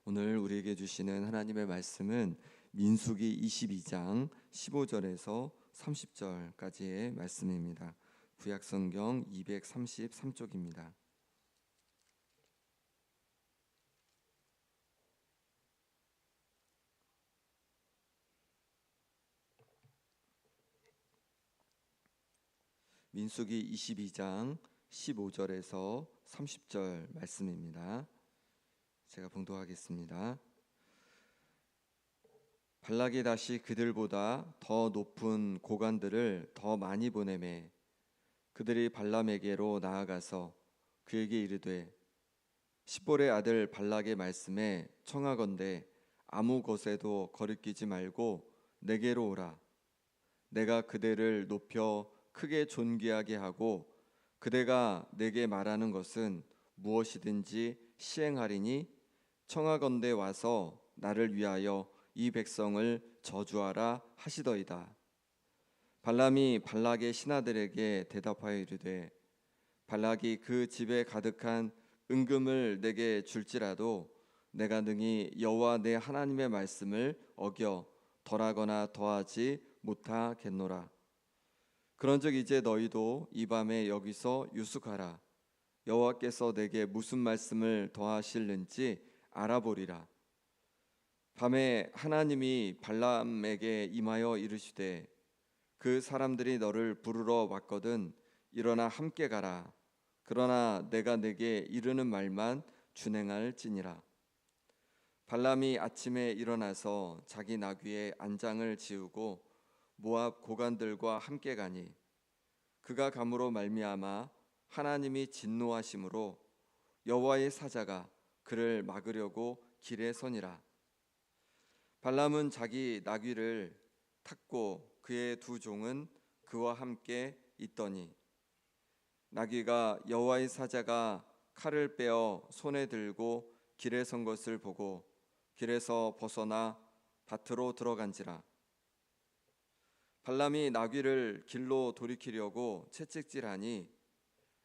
오늘 우리에게 주시는 하나님의 말씀은 민수기 22장 15절에서 30절까지의 말씀입니다. 구약성경 233쪽입니다. 민수기 22장 15절에서 30절 말씀입니다. 제가 봉독하겠습니다. 발락이 다시 그들보다 더 높은 고관들을 더 많이 보내매 그들이 발람에게로 나아가서 그에게 이르되 십볼의 아들 발락의 말씀에 청하건대 아무 것에도 거리끼지 말고 내게로 오라. 내가 그대를 높여 크게 존귀하게 하고 그대가 내게 말하는 것은 무엇이든지 시행하리니 청하건대 와서 나를 위하여 이 백성을 저주하라 하시더이다. 발람이 발락의 신하들에게 대답하여 이르되 발락이 그 집에 가득한 은금을 내게 줄지라도 내가 능히 여호와 내 하나님의 말씀을 어겨 덜하거나 더하지 못하겠노라. 그런즉 이제 너희도 이 밤에 여기서 유숙하라. 여호와께서 내게 무슨 말씀을 더하실는지 알아보리라. 밤에 하나님이 발람에게 임하여 이르시되 그 사람들이 너를 부르러 왔거든 일어나 함께 가라. 그러나 내가 내게 이르는 말만 준행할지니라. 발람이 아침에 일어나서 자기 나귀의 안장을 지우고 모압 고관들과 함께 가니 그가 감으로 말미암아 하나님이 진노하심으로 여호와의 사자가 그를 막으려고 길에 서니라. 발람은 자기 나귀를 탔고 그의 두 종은 그와 함께 있더니 나귀가 여호와의 사자가 칼을 빼어 손에 들고 길에 선 것을 보고 길에서 벗어나 밭으로 들어간지라. 발람이 나귀를 길로 돌이키려고 채찍질하니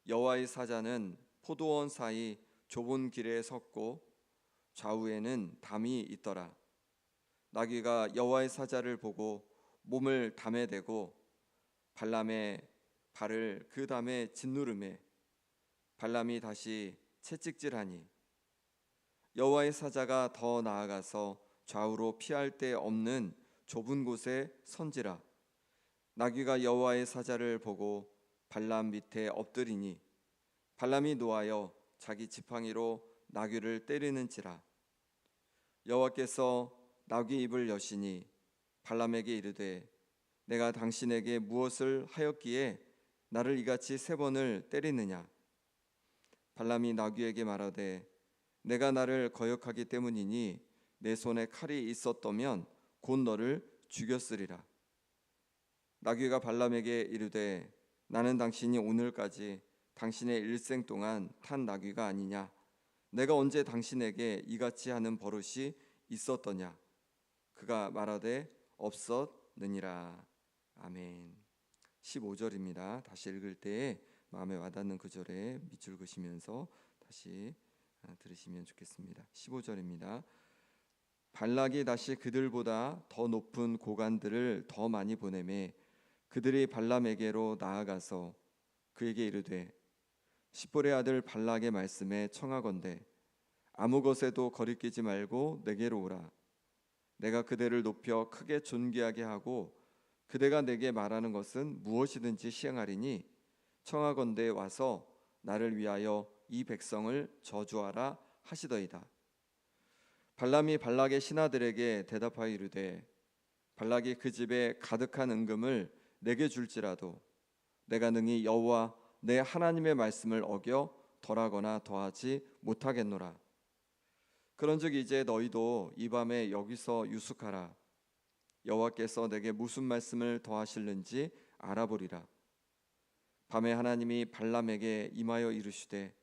여호와의 사자는 포도원 사이 좁은 길에 섰고 좌우에는 담이 있더라. 나귀가 여호와의 사자를 보고 몸을 담에 대고 발람의 발을 그 담에 짓누르매 발람이 다시 채찍질하니 여호와의 사자가 더 나아가서 좌우로 피할 데 없는 좁은 곳에 선지라. 나귀가 여호와의 사자를 보고 발람 밑에 엎드리니 발람이 노하여 자기 지팡이로 나귀를 때리는지라. 여호와께서 나귀 입을 여시니 발람에게 이르되 내가 당신에게 무엇을 하였기에 나를 이같이 3번을 때리느냐. 발람이 나귀에게 말하되 내가 나를 거역하기 때문이니 내 손에 칼이 있었더면 곧 너를 죽였으리라. 나귀가 발람에게 이르되 나는 당신이 오늘까지 당신의 일생 동안 탄 나귀가 아니냐. 내가 언제 당신에게 이같이 하는 버릇이 있었더냐. 그가 말하되 없었느니라. 아멘. 15절입니다. 다시 읽을 때에 마음에 와닿는 그 절에 밑줄 그시면서 다시 들으시면 좋겠습니다. 15절입니다. 발락이 다시 그들보다 더 높은 고관들을 더 많이 보내매 그들이 발람에게로 나아가서 그에게 이르되 십볼의 아들 발락의 말씀에 청하건대 아무 것에도 거리끼지 말고 내게로 오라. 내가 그대를 높여 크게 존귀하게 하고 그대가 내게 말하는 것은 무엇이든지 시행하리니 청하건대 와서 나를 위하여 이 백성을 저주하라 하시더이다. 발람이 발락의 신하들에게 대답하여 이르되 발락이 그 집에 가득한 은금을 내게 줄지라도 내가 능히 여호와 내 하나님의 말씀을 어겨 덜하거나 더하지 못하겠노라. 그런즉 이제 너희도 이 밤에 여기서 유숙하라. 여호와께서 내게 무슨 말씀을 더하실는지 알아보리라. 밤에 하나님이 발람에게 임하여 이르시되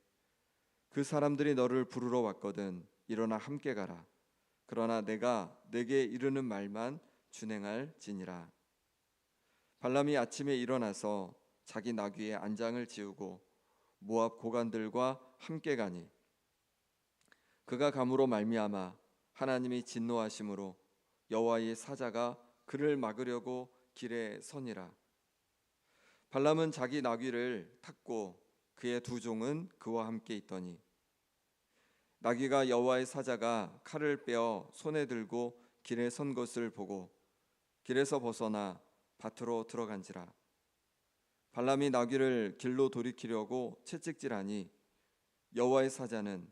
그 사람들이 너를 부르러 왔거든 일어나 함께 가라. 그러나 내가 내게 이르는 말만 준행할지니라. 발람이 아침에 일어나서 자기 나귀의 안장을 지우고 모압 고관들과 함께 가니 그가 감으로 말미암아 하나님이 진노하심으로 여호와의 사자가 그를 막으려고 길에 서니라. 발람은 자기 나귀를 탔고 그의 두 종은 그와 함께 있더니 나귀가 여호와의 사자가 칼을 빼어 손에 들고 길에 선 것을 보고 길에서 벗어나 밭으로 들어간지라. 발람이 나귀를 길로 돌이키려고 채찍질하니 여호와의 사자는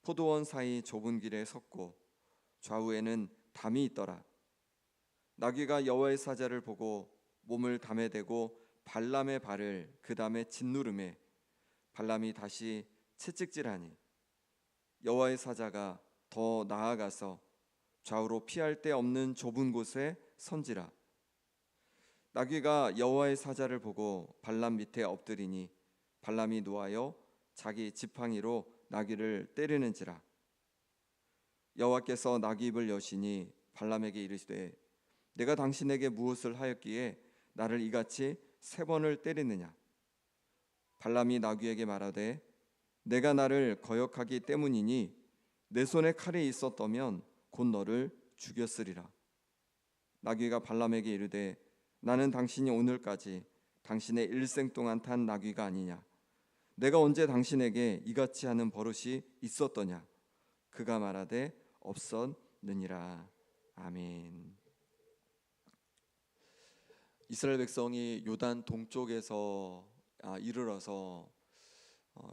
포도원 사이 좁은 길에 섰고 좌우에는 담이 있더라. 나귀가 여호와의 사자를 보고 몸을 담에 대고 발람의 발을 그 담에 짓누르매 발람이 다시 채찍질하니 여호와의 사자가 더 나아가서 좌우로 피할 데 없는 좁은 곳에 선지라. 나귀가 여호와의 사자를 보고 발람 밑에 엎드리니 발람이 노하여 자기 지팡이로 나귀를 때리는지라. 여호와께서 나귀 입을 여시니 발람에게 이르시되 내가 당신에게 무엇을 하였기에 나를 이같이 3번을 때리느냐. 발람이 나귀에게 말하되 내가 나를 거역하기 때문이니 내 손에 칼이 있었더면 곧 너를 죽였으리라. 나귀가 발람에게 이르되 나는 당신이 오늘까지 당신의 일생 동안 탄 나귀가 아니냐. 내가 언제 당신에게 이같이 하는 버릇이 있었더냐. 그가 말하되 없었느니라. 아멘. 이스라엘 백성이 요단 동쪽에서 이르러서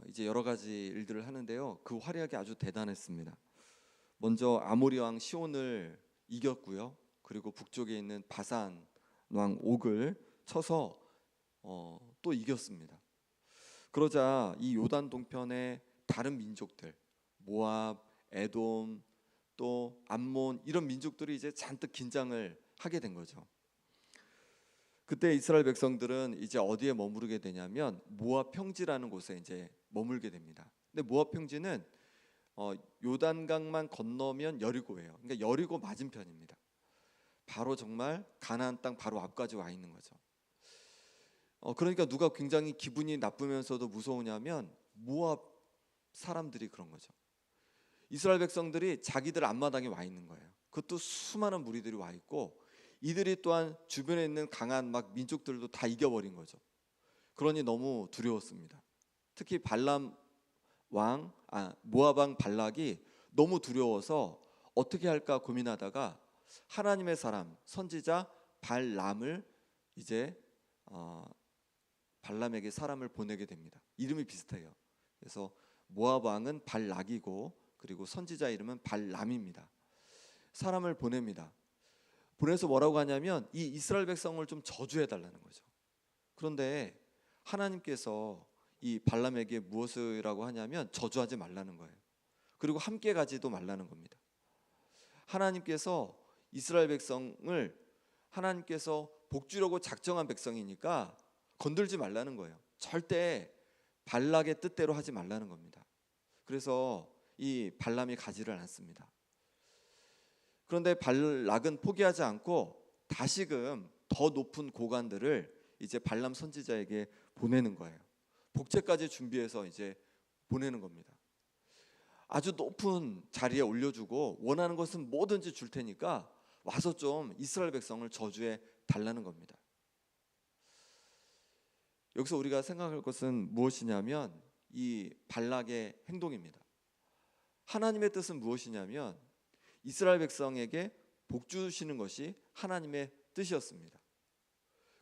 이제 여러 가지 일들을 하는데요. 그 활약이 아주 대단했습니다. 먼저 아모리 왕 시온을 이겼고요. 그리고 북쪽에 있는 바산 왕 옥을 쳐서 또 이겼습니다. 그러자 이 요단 동편의 다른 민족들, 모압, 에돔, 또 암몬 이런 민족들이 이제 잔뜩 긴장을 하게 된 거죠. 그때 이스라엘 백성들은 이제 어디에 머무르게 되냐면 모압 평지라는 곳에 이제 머물게 됩니다. 근데 모압 평지는 요단강만 건너면 여리고예요. 그러니까 여리고 맞은편입니다. 바로 정말 가나안 땅 바로 앞까지 와 있는 거죠. 그러니까 누가 굉장히 기분이 나쁘면서도 무서우냐면 모압 사람들이 그런 거죠. 이스라엘 백성들이 자기들 앞마당에 와 있는 거예요. 그것도 수많은 무리들이 와 있고 이들이 또한 주변에 있는 강한 막 민족들도 다 이겨버린 거죠. 그러니 너무 두려웠습니다. 특히 발람 왕, 모압 왕 발락이 너무 두려워서 어떻게 할까 고민하다가 하나님의 사람 선지자 발람을 이제 발람에게 사람을 보내게 됩니다. 이름이 비슷해요. 그래서 모압 왕은 발락이고 그리고 선지자 이름은 발람입니다. 사람을 보냅니다. 보내서 뭐라고 하냐면 이 이스라엘 백성을 좀 저주해 달라는 거죠. 그런데 하나님께서 이 발람에게 무엇이라고 하냐면 저주하지 말라는 거예요. 그리고 함께 가지도 말라는 겁니다. 하나님께서 이스라엘 백성을 하나님께서 복주려고 작정한 백성이니까 건들지 말라는 거예요. 절대 발락의 뜻대로 하지 말라는 겁니다. 그래서 이 발람이 가지를 않습니다. 그런데 발락은 포기하지 않고 다시금 더 높은 고관들을 이제 발람 선지자에게 보내는 거예요. 복제까지 준비해서 이제 보내는 겁니다. 아주 높은 자리에 올려주고 원하는 것은 뭐든지 줄 테니까 와서 좀 이스라엘 백성을 저주해 달라는 겁니다. 여기서 우리가 생각할 것은 무엇이냐면 이 발락의 행동입니다. 하나님의 뜻은 무엇이냐면 이스라엘 백성에게 복 주시는 것이 하나님의 뜻이었습니다.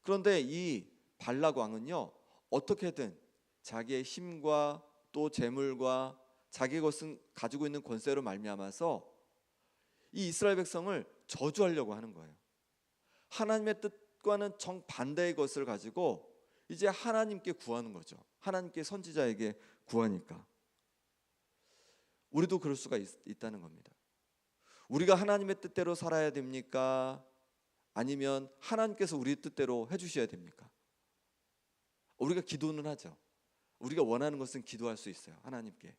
그런데 이 발락 왕은요 어떻게든 자기의 힘과 또 재물과 자기 것은 가지고 있는 권세로 말미암아서 이 이스라엘 백성을 저주하려고 하는 거예요. 하나님의 뜻과는 정반대의 것을 가지고 이제 하나님께 구하는 거죠. 하나님께 선지자에게 구하니까. 우리도 그럴 수가 있다는 겁니다. 우리가 하나님의 뜻대로 살아야 됩니까? 아니면 하나님께서 우리 뜻대로 해주셔야 됩니까? 우리가 기도는 하죠. 우리가 원하는 것은 기도할 수 있어요. 하나님께.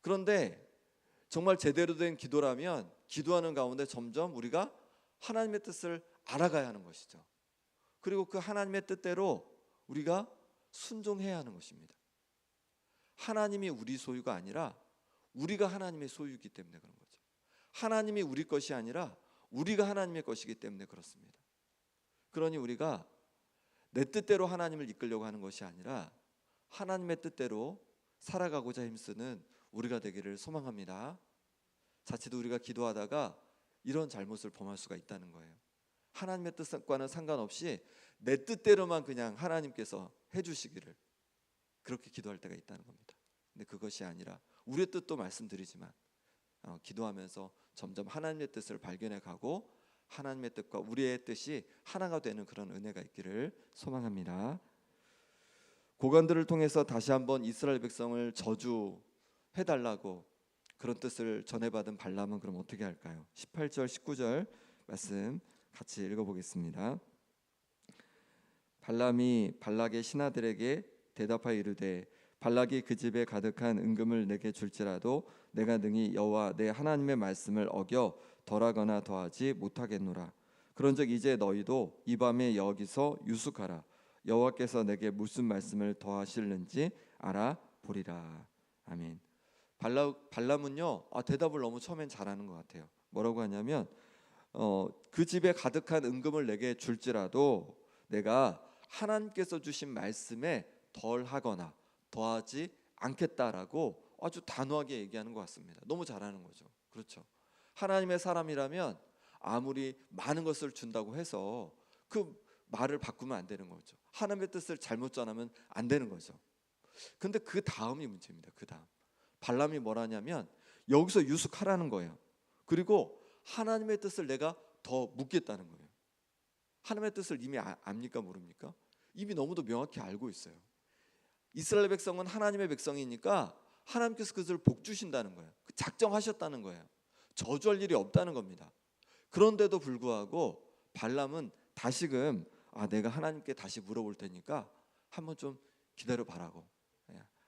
그런데 정말 제대로 된 기도라면 기도하는 가운데 점점 우리가 하나님의 뜻을 알아가야 하는 것이죠. 그리고 그 하나님의 뜻대로 우리가 순종해야 하는 것입니다. 하나님이 우리 소유가 아니라 우리가 하나님의 소유이기 때문에 그런 거죠. 하나님이 우리 것이 아니라 우리가 하나님의 것이기 때문에 그렇습니다. 그러니 우리가 내 뜻대로 하나님을 이끌려고 하는 것이 아니라 하나님의 뜻대로 살아가고자 힘쓰는 우리가 되기를 소망합니다. 자칫 우리가 기도하다가 이런 잘못을 범할 수가 있다는 거예요. 하나님의 뜻과는 상관없이 내 뜻대로만 그냥 하나님께서 해주시기를 그렇게 기도할 때가 있다는 겁니다. 근데 그것이 아니라 우리의 뜻도 말씀드리지만 기도하면서 점점 하나님의 뜻을 발견해 가고 하나님의 뜻과 우리의 뜻이 하나가 되는 그런 은혜가 있기를 소망합니다. 고관들을 통해서 다시 한번 이스라엘 백성을 저주해달라고 그런 뜻을 전해받은 발람은 그럼 어떻게 할까요? 18절 19절 말씀 같이 읽어보겠습니다. 발람이 발락의 신하들에게 대답하여 이르되 발락이 그 집에 가득한 은금을 내게 줄지라도 내가 능히 여호와 내 하나님의 말씀을 어겨 덜하거나 더하지 못하겠노라. 그런즉 이제 너희도 이 밤에 여기서 유숙하라. 여호와께서 내게 무슨 말씀을 더하실는지 알아보리라. 아멘. 발람은요 대답을 너무 처음엔 잘하는 것 같아요. 뭐라고 하냐면 그 집에 가득한 은금을 내게 줄지라도 내가 하나님께서 주신 말씀에 덜하거나 더하지 않겠다라고 아주 단호하게 얘기하는 것 같습니다. 너무 잘하는 거죠. 그렇죠. 하나님의 사람이라면 아무리 많은 것을 준다고 해서 그 말을 바꾸면 안 되는 거죠. 하나님의 뜻을 잘못 전하면 안 되는 거죠. 근데 그 다음이 문제입니다. 그 다음 발람이 뭐라냐면 여기서 유숙하라는 거예요. 그리고 하나님의 뜻을 내가 더 묻겠다는 거예요. 하나님의 뜻을 이미 압니까 모릅니까? 이미 너무도 명확히 알고 있어요. 이스라엘 백성은 하나님의 백성이니까 하나님께서 그들을 복 주신다는 거예요. 작정하셨다는 거예요. 저주할 일이 없다는 겁니다. 그런데도 불구하고 발람은 다시금 내가 하나님께 다시 물어볼 테니까 한번 좀 기다려 봐라고,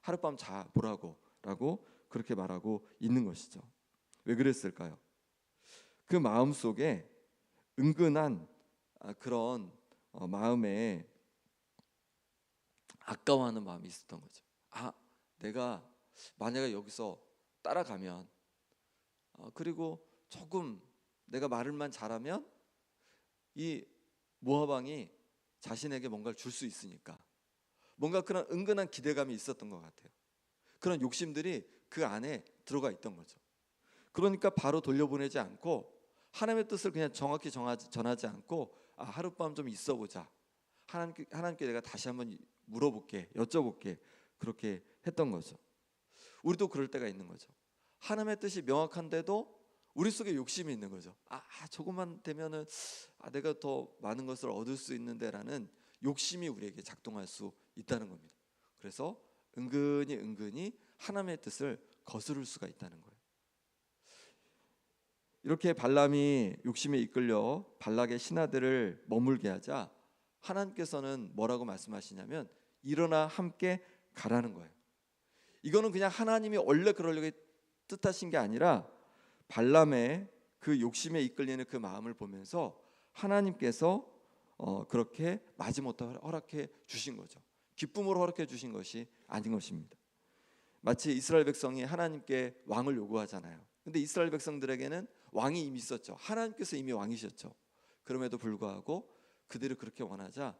하룻밤 자 보라고 라고 그렇게 말하고 있는 것이죠. 왜 그랬을까요? 그 마음 속에 은근한 그런 마음에 아까워하는 마음이 있었던 거죠. 내가 만약에 여기서 따라가면 그리고 조금 내가 말을만 잘하면 이 모압 왕이 자신에게 뭔가를 줄 수 있으니까 뭔가 그런 은근한 기대감이 있었던 것 같아요. 그런 욕심들이 그 안에 들어가 있던 거죠. 그러니까 바로 돌려보내지 않고 하나님의 뜻을 그냥 정확히 전하지 않고 하룻밤 좀 있어보자. 하나님께 내가 다시 한번 물어볼게, 여쭤볼게. 그렇게 했던 거죠. 우리도 그럴 때가 있는 거죠. 하나님의 뜻이 명확한데도 우리 속에 욕심이 있는 거죠. 조금만 되면은 내가 더 많은 것을 얻을 수 있는데라는 욕심이 우리에게 작동할 수 있다는 겁니다. 그래서 은근히 하나님의 뜻을 거스를 수가 있다는 거예요. 이렇게 발람이 욕심에 이끌려 발락의 신하들을 머물게 하자 하나님께서는 뭐라고 말씀하시냐면 일어나 함께 가라는 거예요. 이거는 그냥 하나님이 원래 그러려고 뜻하신 게 아니라 발람의 그 욕심에 이끌리는 그 마음을 보면서 하나님께서 그렇게 마지못해 허락해 주신 거죠. 기쁨으로 허락해 주신 것이 아닌 것입니다. 마치 이스라엘 백성이 하나님께 왕을 요구하잖아요. 근데 이스라엘 백성들에게는 왕이 이미 있었죠. 하나님께서 이미 왕이셨죠. 그럼에도 불구하고 그들이 그렇게 원하자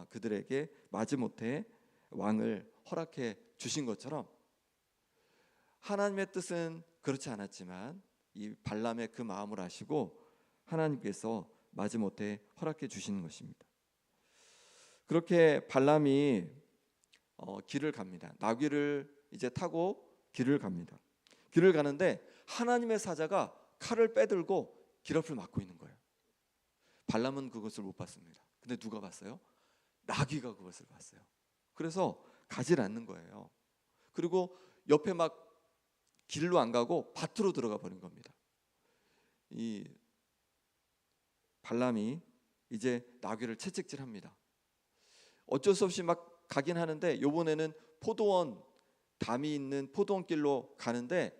그들에게 마지못해 왕을 허락해 주신 것처럼 하나님의 뜻은 그렇지 않았지만 이 발람의 그 마음을 아시고 하나님께서 마지못해 허락해 주시는 것입니다. 그렇게 발람이 길을 갑니다. 나귀를 이제 타고 길을 갑니다. 길을 가는데 하나님의 사자가 칼을 빼들고 길 앞을 막고 있는 거예요. 발람은 그것을 못 봤습니다. 근데 누가 봤어요? 나귀가 그것을 봤어요. 그래서 가질 않는 거예요. 그리고 옆에 막 길로 안 가고 밭으로 들어가 버린 겁니다. 이 발람이 이제 나귀를 채찍질합니다. 어쩔 수 없이 막 가긴 하는데 이번에는 포도원 담이 있는 포도원 길로 가는데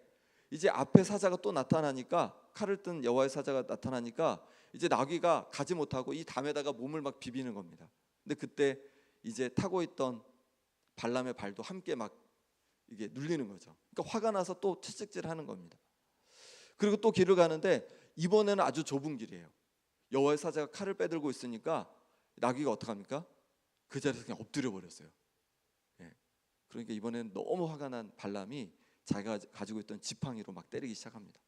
이제 앞에 사자가 또 나타나니까 칼을 든 여호와의 사자가 나타나니까 이제 나귀가 가지 못하고 이 담에다가 몸을 막 비비는 겁니다. 근데 그때 이제 타고 있던 발람의 발도 함께 막 이게 눌리는 거죠. 그러니까 화가 나서 또 채찍질하는 겁니다. 그리고 또 길을 가는데 이번에는 아주 좁은 길이에요. 여호와의 사자가 칼을 빼들고 있으니까 나귀가 어떡합니까? 그 자리에서 그냥 엎드려 버렸어요. 예. 그러니까 이번에는 너무 화가 난 발람이 자기가 가지고 있던 지팡이로 막 때리기 시작합니다.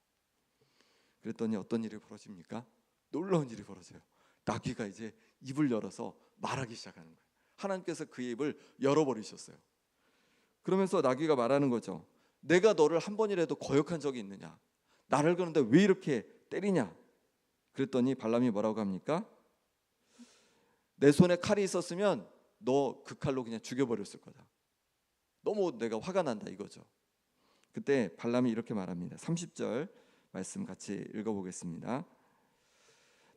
그랬더니 어떤 일이 벌어집니까? 놀라운 일이 벌어져요. 나귀가 이제 입을 열어서 말하기 시작하는 거예요. 하나님께서 그 입을 열어버리셨어요. 그러면서 나귀가 말하는 거죠. 내가 너를 한 번이라도 거역한 적이 있느냐? 나를 그런데 왜 이렇게 때리냐? 그랬더니 발람이 뭐라고 합니까? 내 손에 칼이 있었으면 너 그 칼로 그냥 죽여버렸을 거다. 너무 내가 화가 난다 이거죠. 그때 발람이 이렇게 말합니다. 30절 말씀 같이 읽어보겠습니다.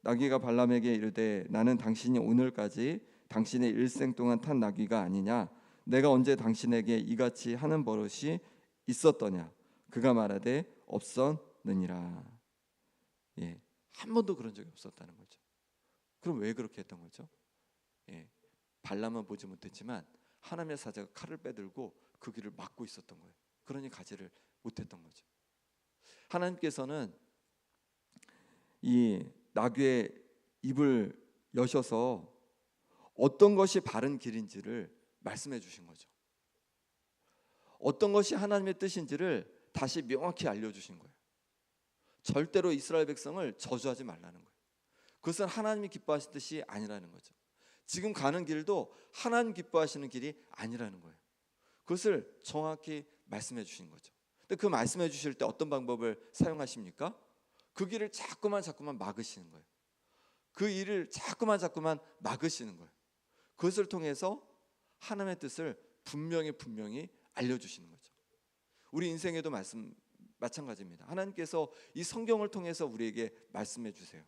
나귀가 발람에게 이르되 나는 당신이 오늘까지 당신의 일생 동안 탄 나귀가 아니냐? 내가 언제 당신에게 이같이 하는 버릇이 있었더냐? 그가 말하되 없었느니라. 예, 한 번도 그런 적이 없었다는 거죠. 그럼 왜 그렇게 했던 거죠? 예, 발람은 보지 못했지만 하나님의 사자가 칼을 빼들고 그 길을 막고 있었던 거예요. 그러니 가지를 못했던 거죠. 하나님께서는 이 나귀의 입을 여셔서 어떤 것이 바른 길인지를 말씀해 주신 거죠. 어떤 것이 하나님의 뜻인지를 다시 명확히 알려주신 거예요. 절대로 이스라엘 백성을 저주하지 말라는 거예요. 그것은 하나님이 기뻐하시는 뜻이 아니라는 거죠. 지금 가는 길도 하나님 기뻐하시는 길이 아니라는 거예요. 그것을 정확히 말씀해 주신 거죠. 근데 그 말씀해 주실 때 어떤 방법을 사용하십니까? 그 길을 자꾸만 막으시는 거예요. 그 일을 자꾸만 막으시는 거예요. 그것을 통해서 하나님의 뜻을 분명히 알려주시는 거죠. 우리 인생에도 마찬가지입니다. 하나님께서 이 성경을 통해서 우리에게 말씀해 주세요.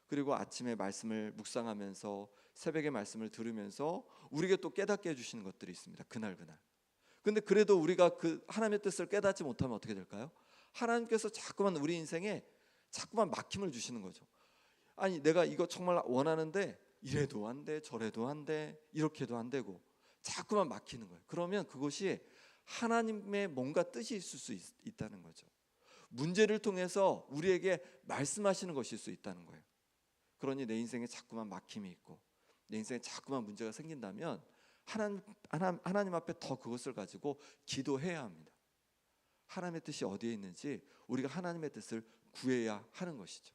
그리고 아침에 말씀을 묵상하면서 새벽에 말씀을 들으면서 우리에게 또 깨닫게 해주시는 것들이 있습니다. 그날. 근데 그래도 우리가 그 하나님의 뜻을 깨닫지 못하면 어떻게 될까요? 하나님께서 자꾸만 우리 인생에 자꾸만 막힘을 주시는 거죠. 아니 내가 이거 정말 원하는데 이래도 안 돼, 저래도 안 돼, 이렇게도 안 되고 자꾸만 막히는 거예요. 그러면 그것이 하나님의 뭔가 뜻이 있을 수 있다는 거죠. 문제를 통해서 우리에게 말씀하시는 것일 수 있다는 거예요. 그러니 내 인생에 자꾸만 막힘이 있고 내 인생에 자꾸만 문제가 생긴다면 하나님 앞에 더 그것을 가지고 기도해야 합니다. 하나님의 뜻이 어디에 있는지 우리가 하나님의 뜻을 구해야 하는 것이죠.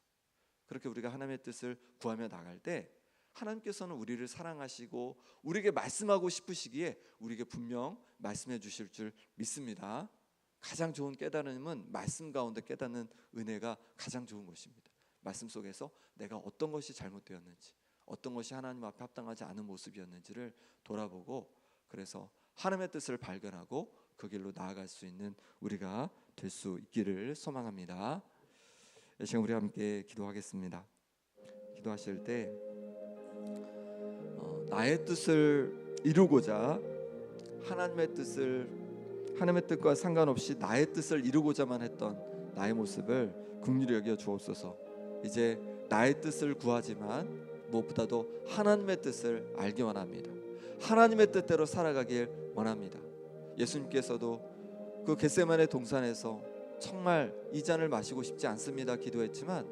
그렇게 우리가 하나님의 뜻을 구하며 나갈 때 하나님께서는 우리를 사랑하시고 우리에게 말씀하고 싶으시기에 우리에게 분명 말씀해 주실 줄 믿습니다. 가장 좋은 깨달음은 말씀 가운데 깨닫는 은혜가 가장 좋은 것입니다. 말씀 속에서 내가 어떤 것이 잘못되었는지, 어떤 것이 하나님 앞에 합당하지 않은 모습이었는지를 돌아보고 그래서 하나님의 뜻을 발견하고 그 길로 나아갈 수 있는 우리가 될 수 있기를 소망합니다. 이 시간 우리 함께 기도하겠습니다. 기도하실 때 나의 뜻을 이루고자 하나님의 뜻과 상관없이 나의 뜻을 이루고자만 했던 나의 모습을 긍휼히 여겨 주옵소서. 이제 나의 뜻을 구하지만 무엇보다도 하나님의 뜻을 알기 원합니다. 하나님의 뜻대로 살아가길 원합니다. 예수님께서도 그 겟세마네 동산에서 정말 이 잔을 마시고 싶지 않습니다 기도했지만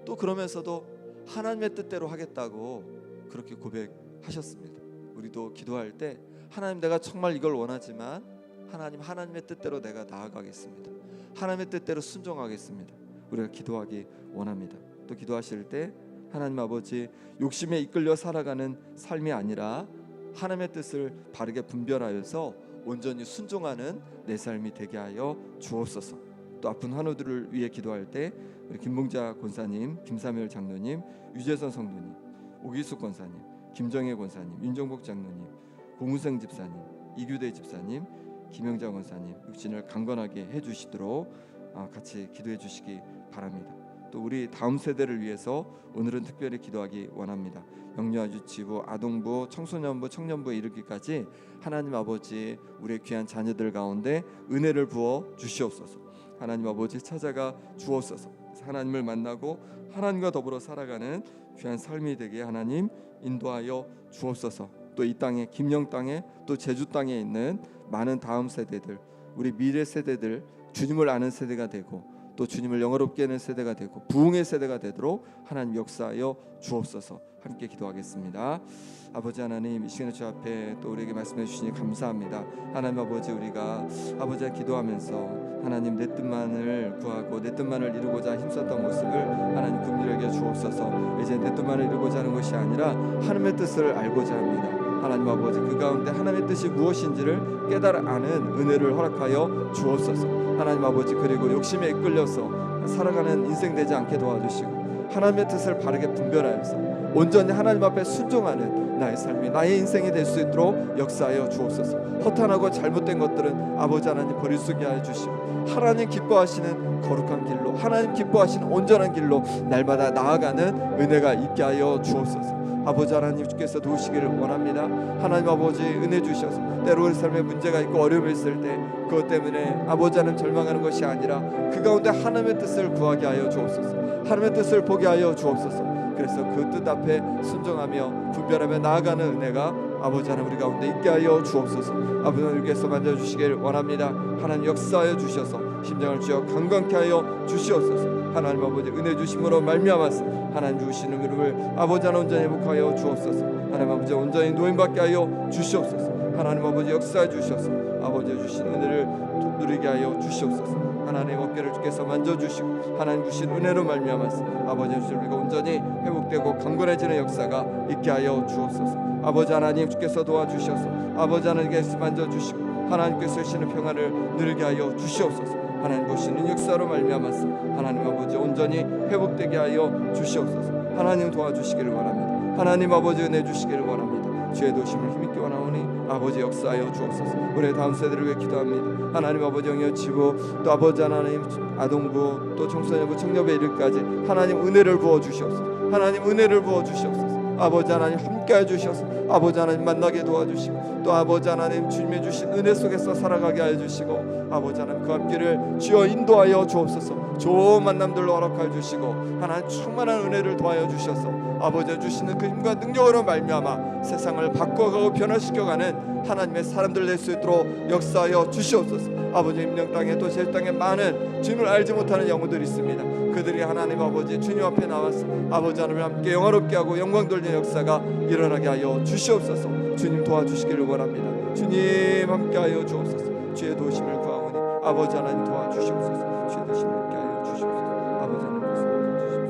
또 그러면서도 하나님의 뜻대로 하겠다고 그렇게 고백하셨습니다. 우리도 기도할 때 하나님 내가 정말 이걸 원하지만 하나님의 뜻대로 내가 나아가겠습니다. 하나님의 뜻대로 순종하겠습니다. 우리가 기도하기 원합니다. 또 기도하실 때 하나님 아버지 욕심에 이끌려 살아가는 삶이 아니라 하나님의 뜻을 바르게 분별하여서 온전히 순종하는 내 삶이 되게 하여 주옵소서. 또 아픈 환우들을 위해 기도할 때 우리 김봉자 권사님, 김사멸 장로님, 유재선 성도님, 오기숙 권사님, 김정혜 권사님, 윤정복 장로님, 공우생 집사님, 이규대 집사님, 김영자 권사님 육신을 강건하게 해주시도록 같이 기도해 주시기 바랍니다. 또 우리 다음 세대를 위해서 오늘은 특별히 기도하기 원합니다. 영유아 유치부, 아동부, 청소년부, 청년부에 이르기까지 하나님 아버지 우리의 귀한 자녀들 가운데 은혜를 부어 주시옵소서. 하나님 아버지 찾아가 주옵소서. 하나님을 만나고 하나님과 더불어 살아가는 귀한 삶이 되게 하나님 인도하여 주옵소서. 또 이 땅에 김영 땅에 또 제주 땅에 있는 많은 다음 세대들 우리 미래 세대들 주님을 아는 세대가 되고 또 주님을 영화롭게 하는 세대가 되고 부흥의 세대가 되도록 하나님 역사하여 주옵소서. 함께 기도하겠습니다. 아버지 하나님, 이 시간에 주 앞에 또 우리에게 말씀해 주시니 감사합니다. 하나님 아버지, 우리가 아버지와 기도하면서 하나님 내 뜻만을 구하고 내 뜻만을 이루고자 힘썼던 모습을 하나님 긍휼하게 주옵소서. 이제 내 뜻만을 이루고자 하는 것이 아니라 하나님의 뜻을 알고자 합니다. 하나님 아버지, 그 가운데 하나님의 뜻이 무엇인지를 깨달아 아는 은혜를 허락하여 주옵소서. 하나님 아버지, 그리고 욕심에 이끌려서 살아가는 인생 되지 않게 도와주시고 하나님의 뜻을 바르게 분별하여서 온전히 하나님 앞에 순종하는 나의 삶이, 나의 인생이 될 수 있도록 역사하여 주옵소서. 허탄하고 잘못된 것들은 아버지 하나님 버릴 수 있게 하여 주시고 하나님 기뻐하시는 거룩한 길로, 하나님 기뻐하시는 온전한 길로 날마다 나아가는 은혜가 있게 하여 주옵소서. 아버지 하나님, 주께서 도우시기를 원합니다. 하나님 아버지, 은혜 주셔서 때로 우리 삶에 문제가 있고 어려움이 있을 때 그것 때문에 아버지 하나님 절망하는 것이 아니라 그 가운데 하나님의 뜻을 구하게 하여 주옵소서. 하나님의 뜻을 보게 하여 주옵소서. 그래서 그 뜻 앞에 순종하며 분별하며 나아가는 은혜가 아버지 하나님 우리 가운데 있게 하여 주옵소서. 아버지 하나님께서 만져주시기를 원합니다. 하나님 역사하여 주셔서 심장을 쥐어 강건케 하여 주시옵소서. 하나님 아버지, 은혜 주심으로 말미암아서 하나님 주시는 이름을 아버지 하나님 온전히 회복하여 주옵소서. 하나님 아버지, 온전히 노임받게 하여 주시옵소서. 하나님 아버지, 역사해 주셔서 아버지 주신 은혜를 누리게 하여 주시옵소서. 하나님 어깨를 주께서 만져주시고 하나님 주신 은혜로 말미암아서 아버지 주신 우리가 온전히 회복되고 강건해지는 역사가 있게 하여 주옵소서. 아버지 하나님, 주께서 도와주셔서 아버지 하나님께서 만져주시고 하나님께서 주시는 평안을 누리게 하여 주시옵소서. 하나님 보시는 역사로 말미암아서 하나님 아버지 온전히 회복되게 하여 주시옵소서. 하나님 도와주시기를 원합니다. 하나님 아버지 은혜 주시기를 원합니다. 주의 도심을 힘있게 원하오니 아버지 역사하여 주옵소서. 우리의 다음 세대를 위해 기도합니다. 하나님 아버지, 영여치부 또 아버지 하나님 아동부 또 청소년부 청년부에 이르기까지 하나님 은혜를 부어 주시옵소서. 하나님 은혜를 부어 주시옵소서. 아버지 하나님 함께해 주셔서 아버지 하나님 만나게 도와주시고 또 아버지 하나님 주님의 주신 은혜 속에서 살아가게 하여 주시고 아버지 하나님 그 앞길을 주여 인도하여 주옵소서. 좋은 만남들로 허락하여 주시고 하나님 충만한 은혜를 더하여 주셔서 아버지 주시는 그 힘과 능력으로 말미암아 세상을 바꿔가고 변화시켜가는 하나님의 사람들 될 수 있도록 역사하여 주시옵소서. 아버지, 임령 땅에 또 제주 땅에 많은 주님을 알지 못하는 영혼들이 있습니다. 그들이 하나님 아버지 주님 앞에 나와서 아버지 하나님을 함께 영화롭게 하고 영광 돌리는 역사가 일어나게 하여 주시옵소서. 주님 도와주시기를 원합니다. 주님 함께하여 주옵소서. 주의 도심을 구하오니 아버지 하나님 도와주시옵소서. 주의 도심을 함께하여 주시옵소서. 아버지 하나님 도와주시옵소서.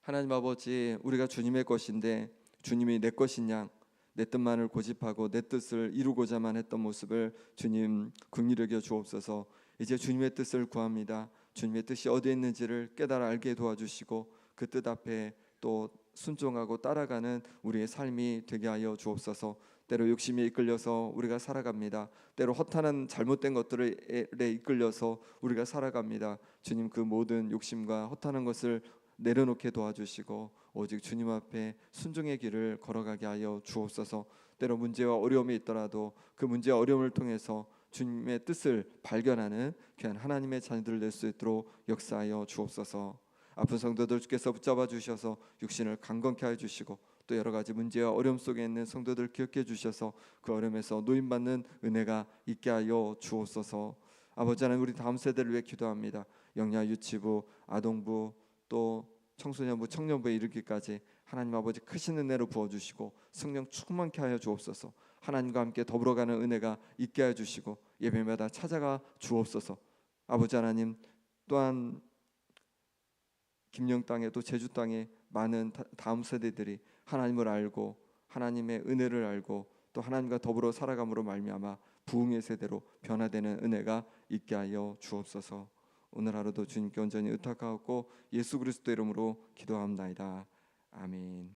하나님 아버지, 우리가 주님의 것인데 주님이 내 것인 양 내 뜻만을 고집하고 내 뜻을 이루고자만 했던 모습을 주님 긍휼히 여겨 주옵소서. 이제 주님의 뜻을 구합니다. 주님의 뜻이 어디에 있는지를 깨달아 알게 도와주시고 그 뜻 앞에 또 순종하고 따라가는 우리의 삶이 되게 하여 주옵소서. 때로 욕심에 이끌려서 우리가 살아갑니다. 때로 허탄한 잘못된 것들에 이끌려서 우리가 살아갑니다. 주님, 그 모든 욕심과 허탄한 것을 내려놓게 도와주시고 오직 주님 앞에 순종의 길을 걸어가게 하여 주옵소서. 때로 문제와 어려움이 있더라도 그 문제와 어려움을 통해서 주님의 뜻을 발견하는 귀한 하나님의 자녀들 될 수 있도록 역사하여 주옵소서. 아픈 성도들 주께서 붙잡아 주셔서 육신을 강건케 하여 주시고 또 여러 가지 문제와 어려움 속에 있는 성도들 기억해 주셔서 그 어려움에서 노임받는 은혜가 있게 하여 주옵소서. 아버지 하나님, 우리 다음 세대를 위해 기도합니다. 영야 유치부, 아동부 또 청소년부, 청년부에 이르기까지 하나님 아버지 크신 은혜로 부어주시고 성령 충만케 하여 주옵소서. 하나님과 함께 더불어가는 은혜가 있게 하여 주시고 예배마다 찾아가 주옵소서. 아버지 하나님, 또한 김영 땅에 또 제주 땅에 많은 다음 세대들이 하나님을 알고 하나님의 은혜를 알고 또 하나님과 더불어 살아감으로 말미암아 부흥의 세대로 변화되는 은혜가 있게 하여 주옵소서. 오늘 하루도 주님께 온전히 의탁하고 예수 그리스도 이름으로 기도합니다. 아멘.